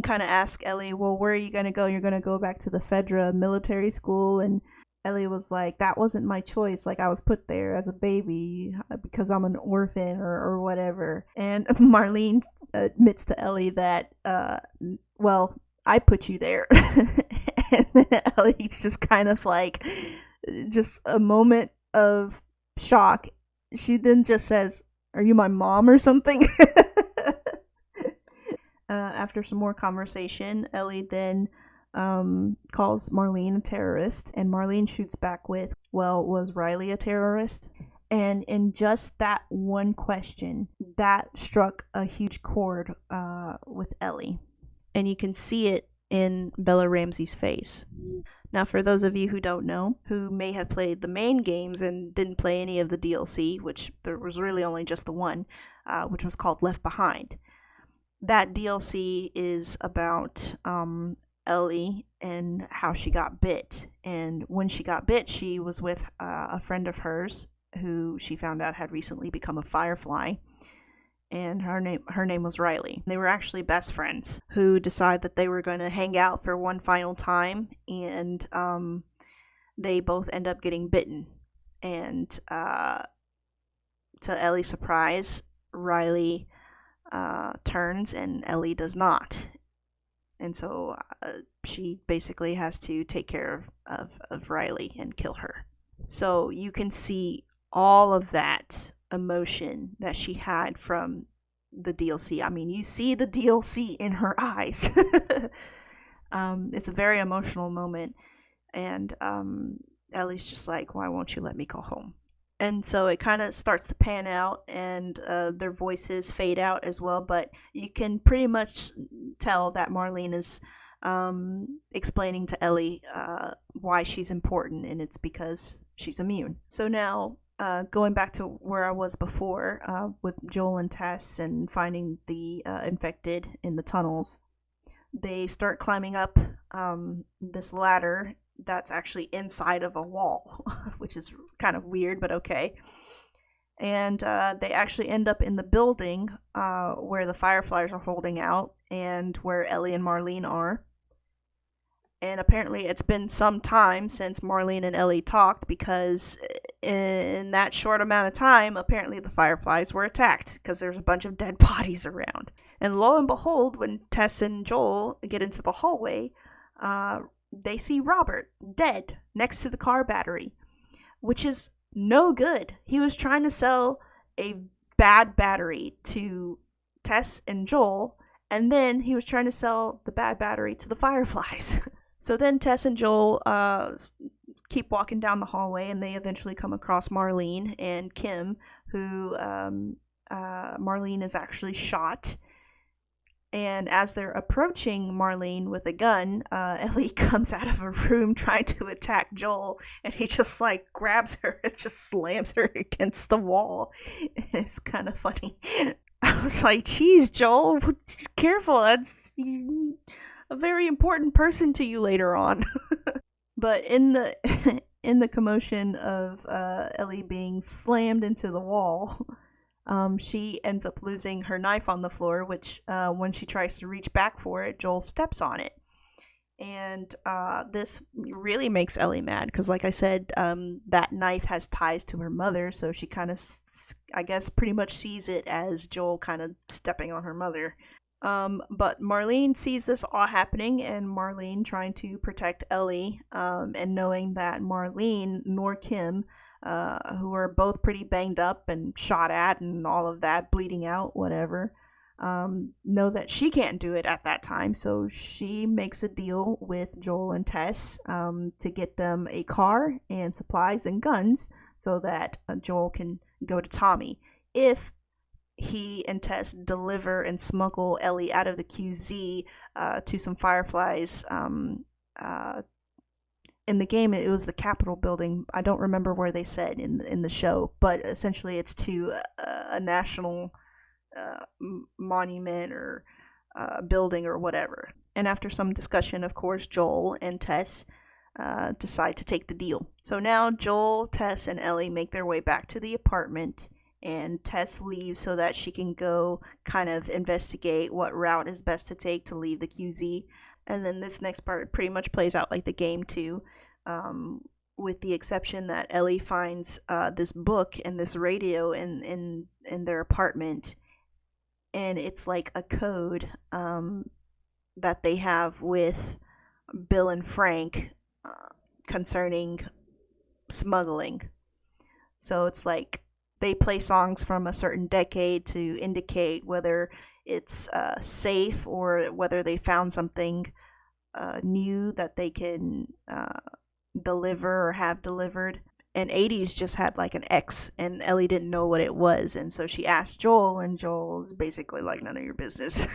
kind of asks Ellie, well, where are you going to go? You're going to go back to the Fedra military school? And Ellie was like, that wasn't my choice. Like, I was put there as a baby because I'm an orphan or whatever. And Marlene admits to Ellie that, well, I put you there. And then Ellie just kind of like, just a moment of shock. She then just says, are you my mom or something? After some more conversation, Ellie then calls Marlene a terrorist, and Marlene shoots back with, well, was Riley a terrorist? And in just that one question, that struck a huge chord with Ellie. And you can see it in Bella Ramsey's face. Now, for those of you who don't know, who may have played the main games and didn't play any of the DLC, which there was really only just the one, which was called Left Behind. That DLC is about Ellie and how she got bit. And when she got bit, she was with a friend of hers who she found out had recently become a Firefly. And her name was Riley. They were actually best friends who decided that they were going to hang out for one final time, and they both end up getting bitten. And to Ellie's surprise, Riley turns and Ellie does not. And so she basically has to take care of Riley and kill her. So you can see all of that emotion that she had from the DLC. I mean, you see the DLC in her eyes. It's a very emotional moment, and Ellie's just like, why won't you let me go home? And so it kind of starts to pan out, and their voices fade out as well, but you can pretty much tell that Marlene is explaining to Ellie why she's important, and it's because she's immune. So now, going back to where I was before, with Joel and Tess and finding the infected in the tunnels, they start climbing up this ladder that's actually inside of a wall, which is kind of weird, but okay. And they actually end up in the building where the Fireflies are holding out and where Ellie and Marlene are. And apparently it's been some time since Marlene and Ellie talked, because in that short amount of time, apparently the Fireflies were attacked because there's a bunch of dead bodies around. And lo and behold, when Tess and Joel get into the hallway, they see Robert dead next to the car battery, which is no good. He was trying to sell a bad battery to Tess and Joel, and then he was trying to sell the bad battery to the Fireflies. So then Tess and Joel keep walking down the hallway, and they eventually come across Marlene and Kim, who Marlene is actually shot. And as they're approaching Marlene with a gun, Ellie comes out of a room trying to attack Joel, and he just like grabs her and just slams her against the wall. It's kind of funny. I was like, geez, Joel, careful. That's a very important person to you later on. But in the in the commotion of Ellie being slammed into the wall, she ends up losing her knife on the floor, which when she tries to reach back for it, Joel steps on it. And this really makes Ellie mad because, like I said, that knife has ties to her mother, so she kind of, I guess, pretty much sees it as Joel kind of stepping on her mother. But Marlene sees this all happening, and Marlene trying to protect Ellie, and knowing that Marlene nor Kim, who are both pretty banged up and shot at and all of that, bleeding out, whatever, know that she can't do it at that time. So she makes a deal with Joel and Tess to get them a car and supplies and guns so that Joel can go to Tommy. If he and Tess deliver and smuggle Ellie out of the QZ to some Fireflies. In the game, it was the Capitol building. I don't remember where they said in the show, but essentially it's to a national monument or building or whatever. And after some discussion, of course, Joel and Tess decide to take the deal. So now Joel, Tess, and Ellie make their way back to the apartment, and Tess leaves so that she can go kind of investigate what route is best to take to leave the QZ. And then this next part pretty much plays out like the game too, with the exception that Ellie finds this book and this radio in their apartment, and it's like a code that they have with Bill and Frank concerning smuggling. So it's like they play songs from a certain decade to indicate whether it's safe or whether they found something new that they can deliver or have delivered. And 80s just had like an X, and Ellie didn't know what it was, and so she asked Joel, and Joel's basically like, none of your business.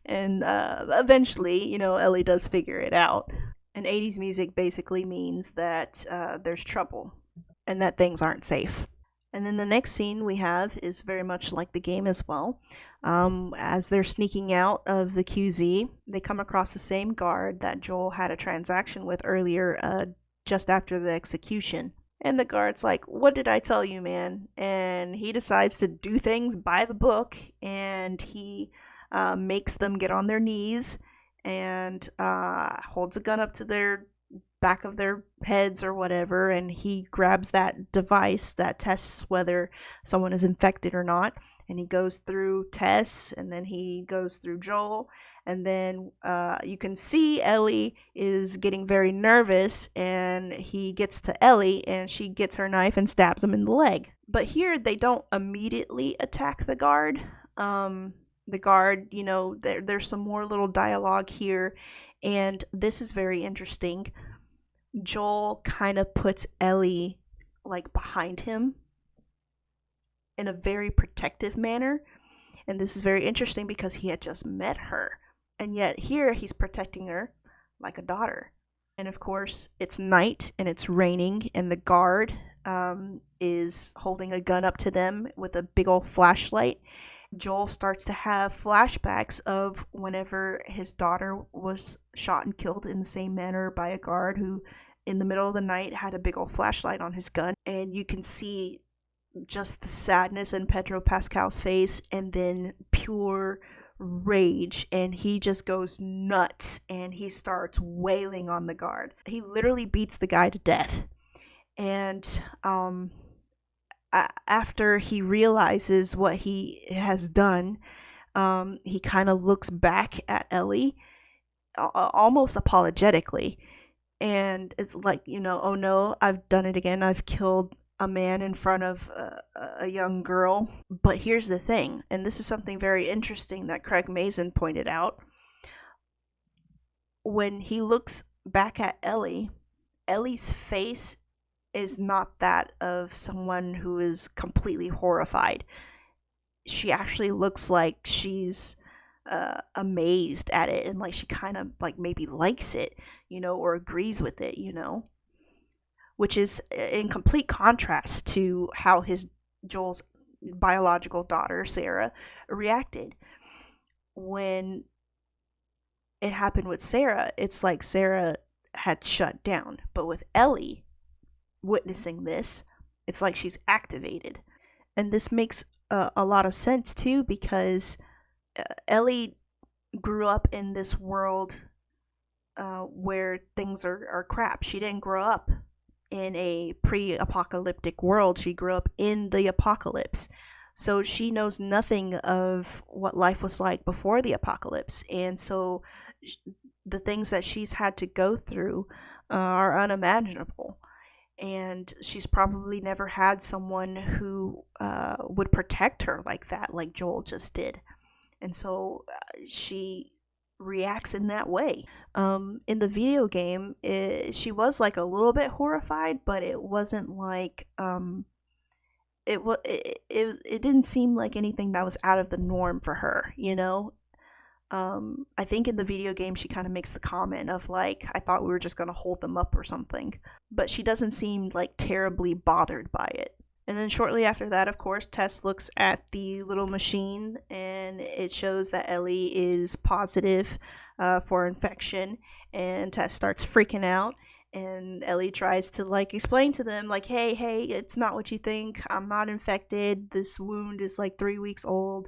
And eventually, Ellie does figure it out. And 80s music basically means that there's trouble and that things aren't safe. And then the next scene we have is very much like the game as well. As they're sneaking out of the QZ, they come across the same guard that Joel had a transaction with earlier, just after the execution. And the guard's like, what did I tell you, man? And he decides to do things by the book, and he makes them get on their knees and holds a gun up to their back of their heads or whatever, and he grabs that device that tests whether someone is infected or not, and he goes through Tess, and then he goes through Joel, and then you can see Ellie is getting very nervous, and he gets to Ellie, and she gets her knife and stabs him in the leg. But here they don't immediately attack the guard. The guard, there's some more little dialogue here, and this is very interesting. Joel kind of puts Ellie like behind him in a very protective manner, and this is very interesting because he had just met her, and yet here he's protecting her like a daughter. And of course it's night and it's raining, and the guard is holding a gun up to them with a big old flashlight. Joel starts to have flashbacks of whenever his daughter was shot and killed in the same manner by a guard who, in the middle of the night, had a big old flashlight on his gun. And you can see just the sadness in Pedro Pascal's face, and then pure rage, and he just goes nuts and he starts wailing on the guard. He literally beats the guy to death. And after he realizes what he has done, he kind of looks back at Ellie almost apologetically, and it's like, oh no, I've done it again. I've killed a man in front of a young girl. But here's the thing, and this is something very interesting that Craig Mazin pointed out. When he looks back at Ellie's face is not that of someone who is completely horrified. She actually looks like she's amazed at it, and like she kind of like maybe likes it, or agrees with it, which is in complete contrast to how Joel's biological daughter Sarah reacted. When it happened with Sarah, it's like Sarah had shut down, but with Ellie witnessing this, it's like she's activated. And this makes a lot of sense too, because Ellie grew up in this world where things are crap. She didn't grow up in a pre-apocalyptic world. She grew up in the apocalypse. So she knows nothing of what life was like before the apocalypse. And so the things that she's had to go through are unimaginable. And she's probably never had someone who would protect her like that, like Joel just did. And so she reacts in that way. In the video game, she was like a little bit horrified, but it wasn't like it didn't seem like anything that was out of the norm for her, I think in the video game she kind of makes the comment of like, I thought we were just gonna hold them up or something, but she doesn't seem like terribly bothered by it. And then shortly after that, of course, Tess looks at the little machine and it shows that Ellie is positive for infection, and Tess starts freaking out. And Ellie tries to like explain to them like, hey, it's not what you think. I'm not infected. This wound is like 3 weeks old.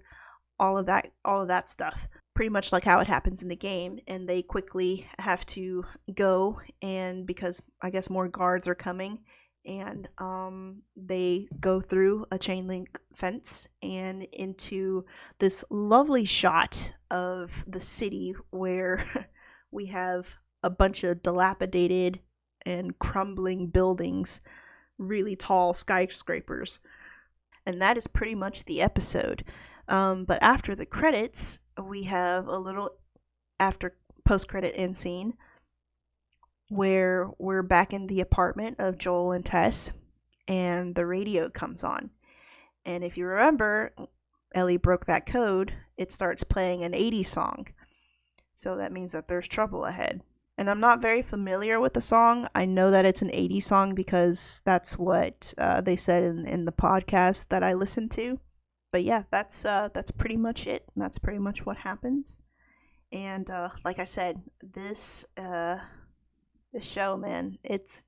All of that stuff. Pretty much like how it happens in the game. And they quickly have to go, and because I guess more guards are coming, and they go through a chain link fence and into this lovely shot of the city where we have a bunch of dilapidated and crumbling buildings, really tall skyscrapers. And that is pretty much the episode. But after the credits, we have a little after post-credit end scene where we're back in the apartment of Joel and Tess, and the radio comes on. And if you remember, Ellie broke that code. It starts playing an 80s song. So that means that there's trouble ahead. And I'm not very familiar with the song. I know that it's an 80s song because that's what they said in the podcast that I listened to. But yeah, that's pretty much it. That's pretty much what happens. And like I said, this show, man, it's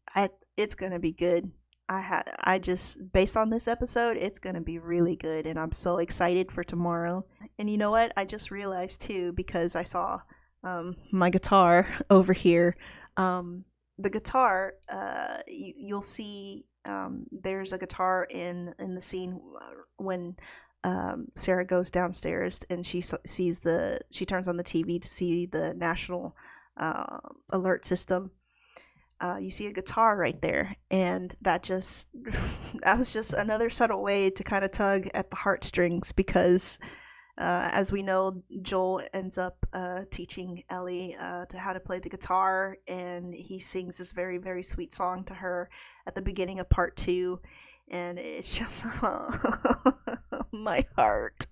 gonna be good. I just, based on this episode, it's gonna be really good, and I'm so excited for tomorrow. And you know what? I just realized too, because I saw my guitar over here. The guitar, you'll see there's a guitar in the scene when Sarah goes downstairs and she turns on the TV to see the national alert system. You see a guitar right there, and that was just another subtle way to kind of tug at the heartstrings, because as we know, Joel ends up teaching Ellie to how to play the guitar, and he sings this very, very sweet song to her at the beginning of part 2, and it's just my heart.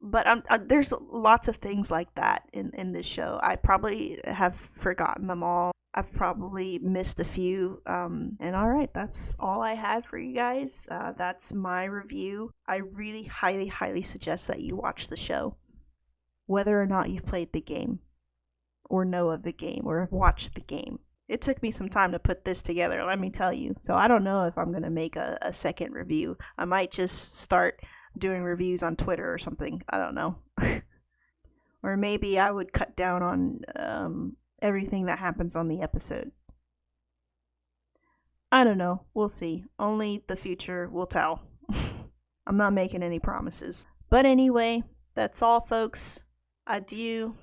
But there's lots of things like that in this show. I probably have forgotten them all. I've probably missed a few. And all right, that's all I had for you guys. That's my review. I really highly, highly suggest that you watch the show, whether or not you've played the game, or know of the game, or have watched the game. It took me some time to put this together, let me tell you. So I don't know if I'm going to make a second review. I might just start doing reviews on Twitter or something. I don't know. Or maybe I would cut down on everything that happens on the episode. I don't know. We'll see. Only the future will tell. I'm not making any promises. But anyway, that's all, folks. Adieu.